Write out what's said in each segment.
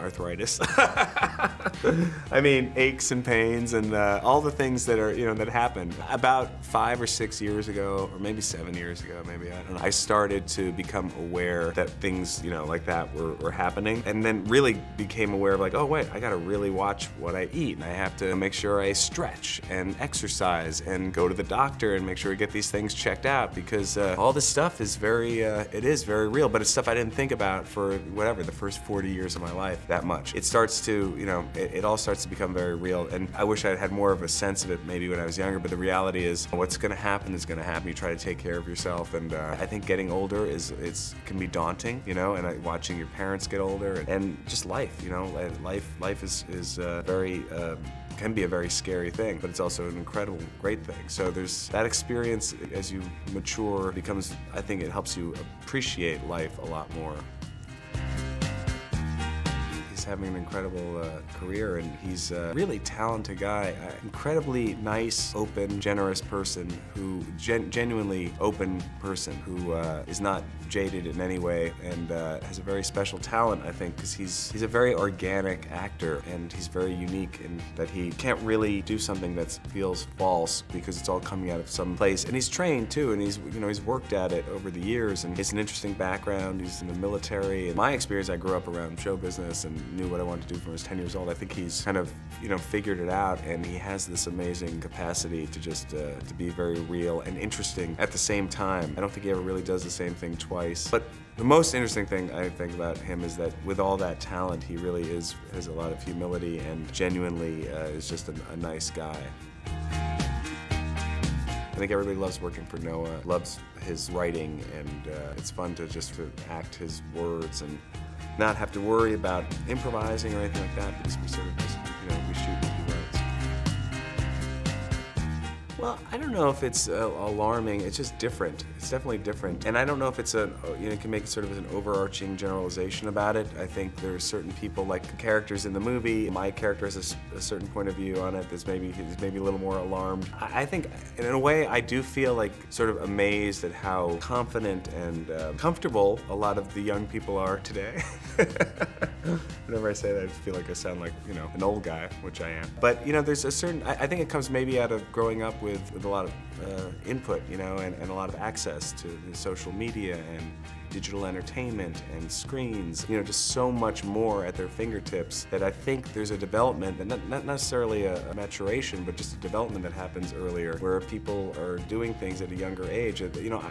arthritis. I mean, aches and pains and all the things that are, that happen. About 5 or 6 years ago, or maybe 7 years ago, maybe, I don't know, I started to become aware that things, like that were happening, and then really became aware of like, oh wait, I gotta really watch what I eat, and I have to make sure I stretch and exercise and go to the doctor and make sure I get these things checked out, because all this stuff is it is very real, but it's stuff I didn't think about for whatever, the first 40 years of my life that much. It starts to, it all starts to become very real, and I wish I had more of a sense of it maybe when I was younger, but the reality is what's gonna happen is gonna happen. You try to take care of yourself, and I think getting older can be daunting, and watching your parents get older, and just life, life is can be a very scary thing, but it's also an incredible, great thing. So there's that experience as you mature I think it helps you appreciate life a lot more. Having an incredible career, and he's a really talented guy, incredibly nice, open, generous person, who genuinely open person, who is not jaded in any way, and has a very special talent, I think, because he's a very organic actor, and he's very unique in that he can't really do something that feels false, because it's all coming out of some place. And he's trained too, and he's worked at it over the years, and it's an interesting background. He's in the military. In my experience, I grew up around show business and knew what I wanted to do from when I was 10 years old. I think he's kind of, figured it out, and he has this amazing capacity to just to be very real and interesting at the same time. I don't think he ever really does the same thing twice. But the most interesting thing I think about him is that with all that talent, he really has a lot of humility and genuinely is just a nice guy. I think everybody loves working for Noah, loves his writing, and it's fun to just act his words and not have to worry about improvising or anything like that, because we sort of just, we shoot what he writes. Well, I don't know if it's alarming. It's just different. It's definitely different. And I don't know if it's you can make it sort of an overarching generalization about it. I think there's certain people, like the characters in the movie. My character has a certain point of view on it that's maybe a little more alarmed. I think, in a way, I do feel like sort of amazed at how confident and comfortable a lot of the young people are today. Whenever I say that, I feel like I sound like, an old guy, which I am. But, there's a certain, I think it comes maybe out of growing up with a lot of input, and a lot of access to the social media and digital entertainment and screens, just so much more at their fingertips, that I think there's a development, and not necessarily a maturation, but just a development that happens earlier, where people are doing things at a younger age.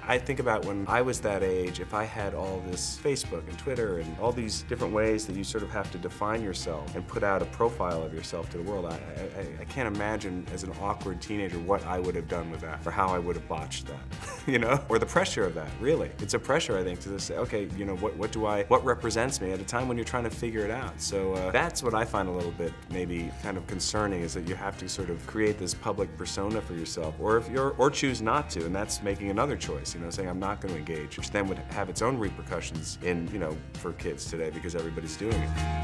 I think about when I was that age, if I had all this Facebook and Twitter and all these different ways that you sort of have to define yourself and put out a profile of yourself to the world, I can't imagine as an awkward teenager what I would have done with that, or how I would have botched that, or the pressure of that, really. It's a pressure, I think, to say, okay, what represents me at a time when you're trying to figure it out. So that's what I find a little bit maybe kind of concerning, is that you have to sort of create this public persona for yourself, or choose not to, and that's making another choice, saying I'm not going to engage, which then would have its own repercussions in, for kids today, because everybody's doing it.